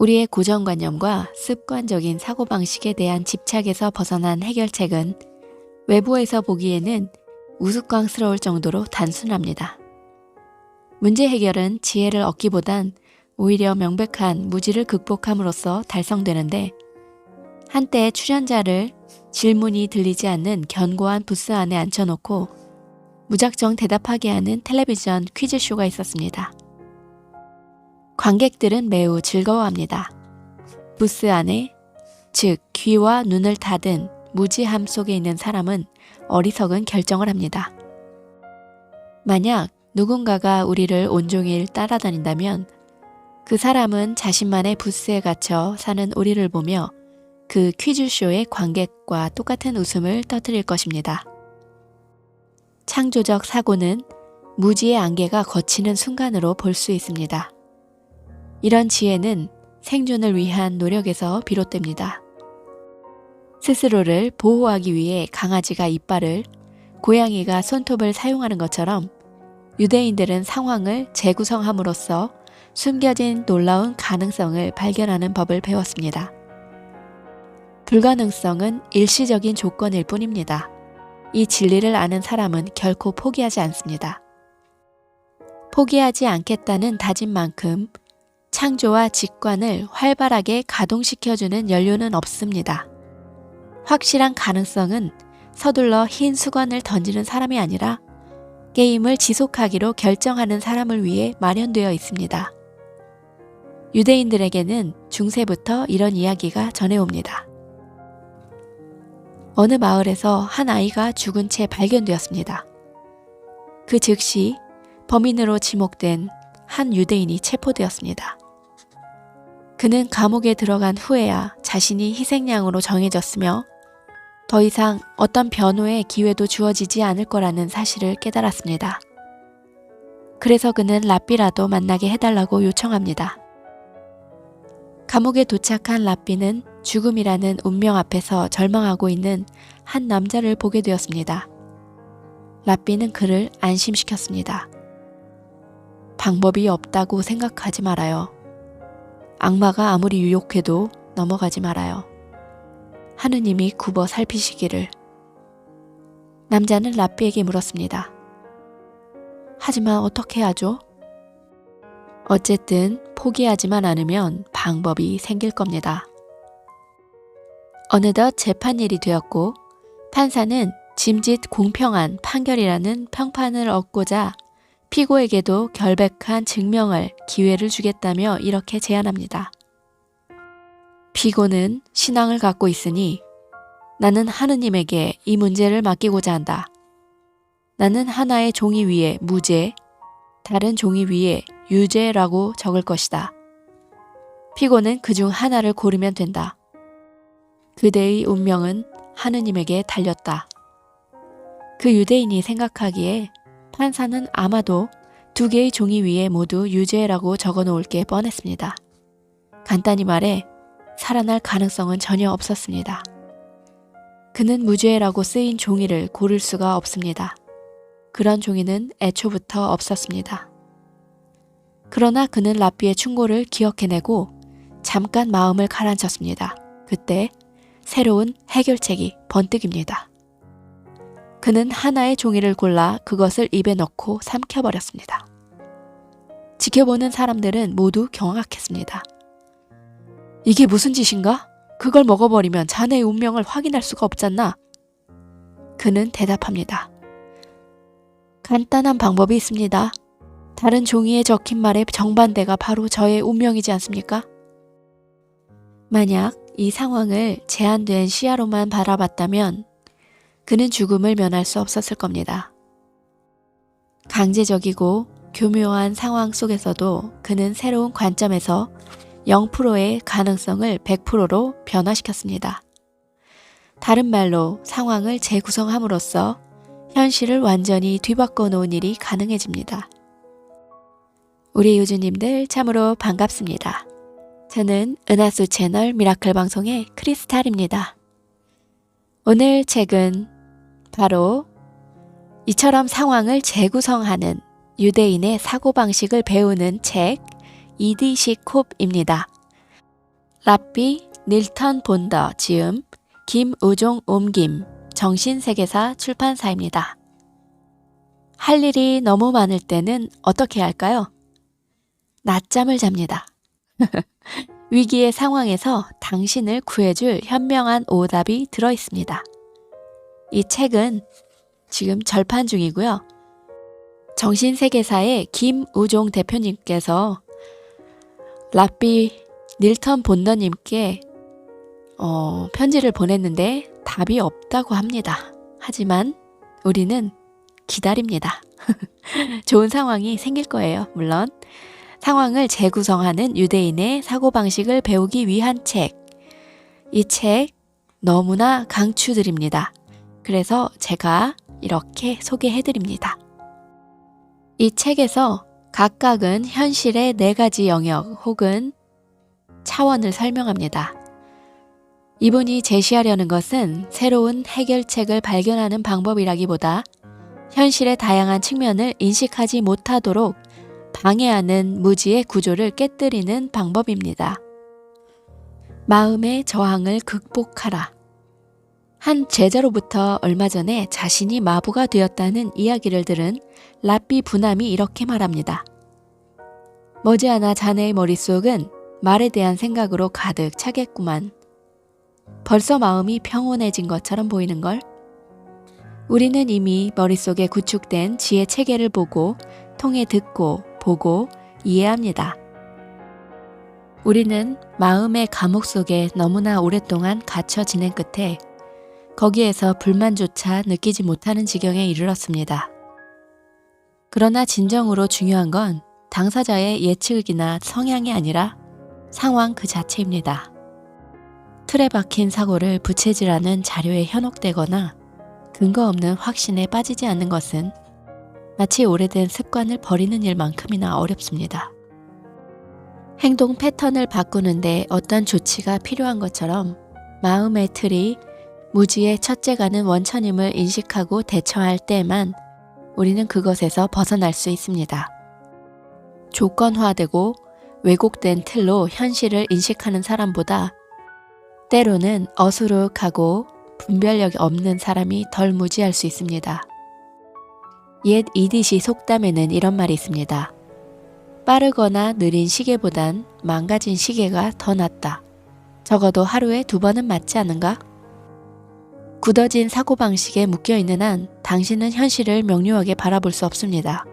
우리의 고정관념과 습관적인 사고방식에 대한 집착에서 벗어난 해결책은 외부에서 보기에는 우스꽝스러울 정도로 단순합니다. 문제 해결은 지혜를 얻기보단 오히려 명백한 무지를 극복함으로써 달성되는데, 한때 출연자를 질문이 들리지 않는 견고한 부스 안에 앉혀놓고 무작정 대답하게 하는 텔레비전 퀴즈쇼가 있었습니다. 관객들은 매우 즐거워합니다. 부스 안에, 즉 귀와 눈을 닫은 무지함 속에 있는 사람은 어리석은 결정을 합니다. 만약 누군가가 우리를 온종일 따라다닌다면 그 사람은 자신만의 부스에 갇혀 사는 우리를 보며 그 퀴즈쇼의 관객과 똑같은 웃음을 터뜨릴 것입니다. 창조적 사고는 무지의 안개가 걷히는 순간으로 볼 수 있습니다. 이런 지혜는 생존을 위한 노력에서 비롯됩니다. 스스로를 보호하기 위해 강아지가 이빨을, 고양이가 손톱을 사용하는 것처럼 유대인들은 상황을 재구성함으로써 숨겨진 놀라운 가능성을 발견하는 법을 배웠습니다. 불가능성은 일시적인 조건일 뿐입니다. 이 진리를 아는 사람은 결코 포기하지 않습니다. 포기하지 않겠다는 다짐만큼 창조와 직관을 활발하게 가동시켜주는 연료는 없습니다. 확실한 가능성은 서둘러 흰 수건을 던지는 사람이 아니라 게임을 지속하기로 결정하는 사람을 위해 마련되어 있습니다. 유대인들에게는 중세부터 이런 이야기가 전해옵니다. 어느 마을에서 한 아이가 죽은 채 발견되었습니다. 그 즉시 범인으로 지목된 한 유대인이 체포되었습니다. 그는 감옥에 들어간 후에야 자신이 희생양으로 정해졌으며 더 이상 어떤 변호의 기회도 주어지지 않을 거라는 사실을 깨달았습니다. 그래서 그는 랍비라도 만나게 해달라고 요청합니다. 감옥에 도착한 랍비는 죽음이라는 운명 앞에서 절망하고 있는 한 남자를 보게 되었습니다. 랍비는 그를 안심시켰습니다. 방법이 없다고 생각하지 말아요. 악마가 아무리 유혹해도 넘어가지 말아요. 하느님이 굽어 살피시기를. 남자는 랍비에게 물었습니다. 하지만 어떻게 하죠? 어쨌든 포기하지만 않으면 방법이 생길 겁니다. 어느덧 재판일이 되었고 판사는 짐짓 공평한 판결이라는 평판을 얻고자 피고에게도 결백한 증명할 기회를 주겠다며 이렇게 제안합니다. 피고는 신앙을 갖고 있으니 나는 하느님에게 이 문제를 맡기고자 한다. 나는 하나의 종이 위에 무죄, 다른 종이 위에 유죄라고 적을 것이다. 피고는 그중 하나를 고르면 된다. 그대의 운명은 하느님에게 달렸다. 그 유대인이 생각하기에 판사는 아마도 두 개의 종이 위에 모두 유죄라고 적어놓을 게 뻔했습니다. 간단히 말해 살아날 가능성은 전혀 없었습니다. 그는 무죄라고 쓰인 종이를 고를 수가 없습니다. 그런 종이는 애초부터 없었습니다. 그러나 그는 랍비의 충고를 기억해내고 잠깐 마음을 가라앉혔습니다. 그때 새로운 해결책이 번뜩입니다. 그는 하나의 종이를 골라 그것을 입에 넣고 삼켜버렸습니다. 지켜보는 사람들은 모두 경악했습니다. 이게 무슨 짓인가? 그걸 먹어버리면 자네의 운명을 확인할 수가 없잖아. 그는 대답합니다. 간단한 방법이 있습니다. 다른 종이에 적힌 말의 정반대가 바로 저의 운명이지 않습니까? 만약 이 상황을 제한된 시야로만 바라봤다면 그는 죽음을 면할 수 없었을 겁니다. 강제적이고 교묘한 상황 속에서도 그는 새로운 관점에서 0%의 가능성을 100%로 변화시켰습니다. 다른 말로 상황을 재구성함으로써 현실을 완전히 뒤바꿔 놓은 일이 가능해집니다. 우리 유주님들 참으로 반갑습니다. 저는 은하수 채널 미라클 방송의 크리스탈입니다. 오늘 책은 바로 이처럼 상황을 재구성하는 유대인의 사고방식을 배우는 책 이디시콥입니다. 랍비 닐턴 본더 지음 김우종 옮김 정신세계사 출판사입니다. 할 일이 너무 많을 때는 어떻게 할까요? 낮잠을 잡니다. 위기의 상황에서 당신을 구해줄 현명한 오답이 들어있습니다. 이 책은 지금 절판 중이고요. 정신세계사의 김우종 대표님께서 랍비 닐턴 본더님께 편지를 보냈는데 답이 없다고 합니다. 하지만 우리는 기다립니다. 좋은 상황이 생길 거예요. 물론 상황을 재구성하는 유대인의 사고방식을 배우기 위한 책. 이 책 너무나 강추드립니다. 그래서 제가 이렇게 소개해드립니다. 이 책에서 각각은 현실의 4가지 영역 혹은 차원을 설명합니다. 이분이 제시하려는 것은 새로운 해결책을 발견하는 방법이라기보다 현실의 다양한 측면을 인식하지 못하도록 방해하는 무지의 구조를 깨뜨리는 방법입니다. 마음의 저항을 극복하라. 한 제자로부터 얼마 전에 자신이 마부가 되었다는 이야기를 들은 랍비 부남이 이렇게 말합니다. 머지않아 자네의 머릿속은 말에 대한 생각으로 가득 차겠구만. 벌써 마음이 평온해진 것처럼 보이는걸? 우리는 이미 머릿속에 구축된 지혜 체계를 보고 통해 듣고 보고 이해합니다. 우리는 마음의 감옥 속에 너무나 오랫동안 갇혀 지낸 끝에 거기에서 불만조차 느끼지 못하는 지경에 이르렀습니다. 그러나 진정으로 중요한 건 당사자의 예측이나 성향이 아니라 상황 그 자체입니다. 틀에 박힌 사고를 부채질하는 자료에 현혹되거나 근거 없는 확신에 빠지지 않는 것은 마치 오래된 습관을 버리는 일만큼이나 어렵습니다. 행동 패턴을 바꾸는데 어떤 조치가 필요한 것처럼 마음의 틀이 무지의 첫째가는 원천임을 인식하고 대처할 때에만 우리는 그것에서 벗어날 수 있습니다. 조건화되고 왜곡된 틀로 현실을 인식하는 사람보다 때로는 어수룩하고 분별력이 없는 사람이 덜 무지할 수 있습니다. 옛 이디시 속담에는 이런 말이 있습니다. 빠르거나 느린 시계보단 망가진 시계가 더 낫다. 적어도 하루에 2번은 맞지 않은가? 굳어진 사고방식에 묶여있는 한 당신은 현실을 명료하게 바라볼 수 없습니다.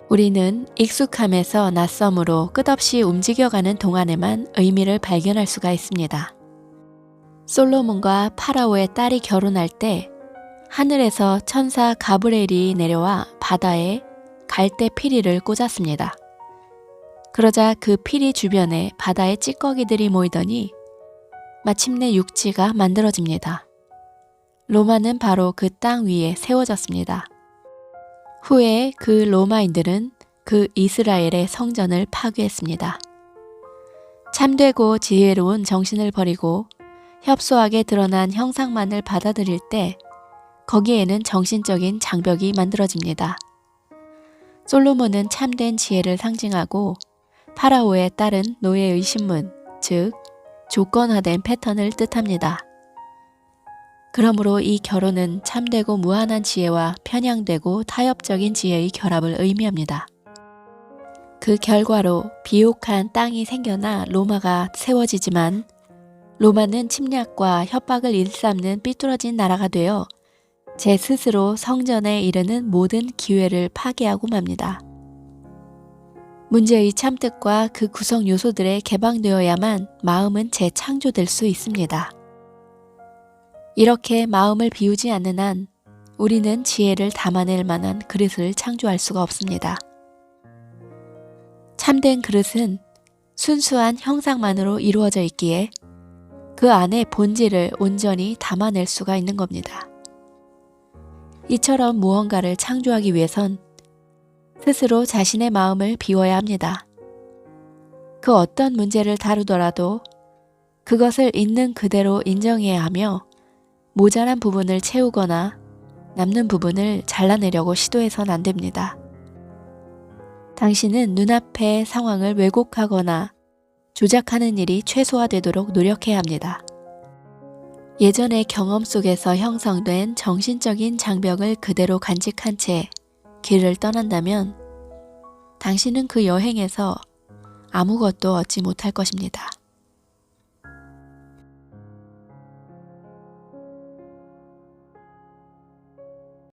우리는 익숙함에서 낯섦으로 끝없이 움직여가는 동안에만 의미를 발견할 수가 있습니다. 솔로몬과 파라오의 딸이 결혼할 때 하늘에서 천사 가브리엘이 내려와 바다에 갈대 피리를 꽂았습니다. 그러자 그 피리 주변에 바다의 찌꺼기들이 모이더니 마침내 육지가 만들어집니다. 로마는 바로 그 땅 위에 세워졌습니다. 후에 그 로마인들은 그 이스라엘의 성전을 파괴했습니다. 참되고 지혜로운 정신을 버리고 협소하게 드러난 형상만을 받아들일 때 거기에는 정신적인 장벽이 만들어집니다. 솔로몬은 참된 지혜를 상징하고 파라오의 딸은 노예의 신문, 즉 조건화된 패턴을 뜻합니다. 그러므로 이 결혼은 참되고 무한한 지혜와 편향되고 타협적인 지혜의 결합을 의미합니다. 그 결과로 비옥한 땅이 생겨나 로마가 세워지지만 로마는 침략과 협박을 일삼는 삐뚤어진 나라가 되어 제 스스로 성전에 이르는 모든 기회를 파괴하고 맙니다. 문제의 참뜻과 그 구성 요소들에 개방되어야만 마음은 재창조될 수 있습니다. 이렇게 마음을 비우지 않는 한 우리는 지혜를 담아낼 만한 그릇을 창조할 수가 없습니다. 참된 그릇은 순수한 형상만으로 이루어져 있기에 그 안에 본질을 온전히 담아낼 수가 있는 겁니다. 이처럼 무언가를 창조하기 위해선 스스로 자신의 마음을 비워야 합니다. 그 어떤 문제를 다루더라도 그것을 있는 그대로 인정해야 하며 모자란 부분을 채우거나 남는 부분을 잘라내려고 시도해선 안 됩니다. 당신은 눈앞의 상황을 왜곡하거나 조작하는 일이 최소화되도록 노력해야 합니다. 예전의 경험 속에서 형성된 정신적인 장벽을 그대로 간직한 채 길을 떠난다면 당신은 그 여행에서 아무것도 얻지 못할 것입니다.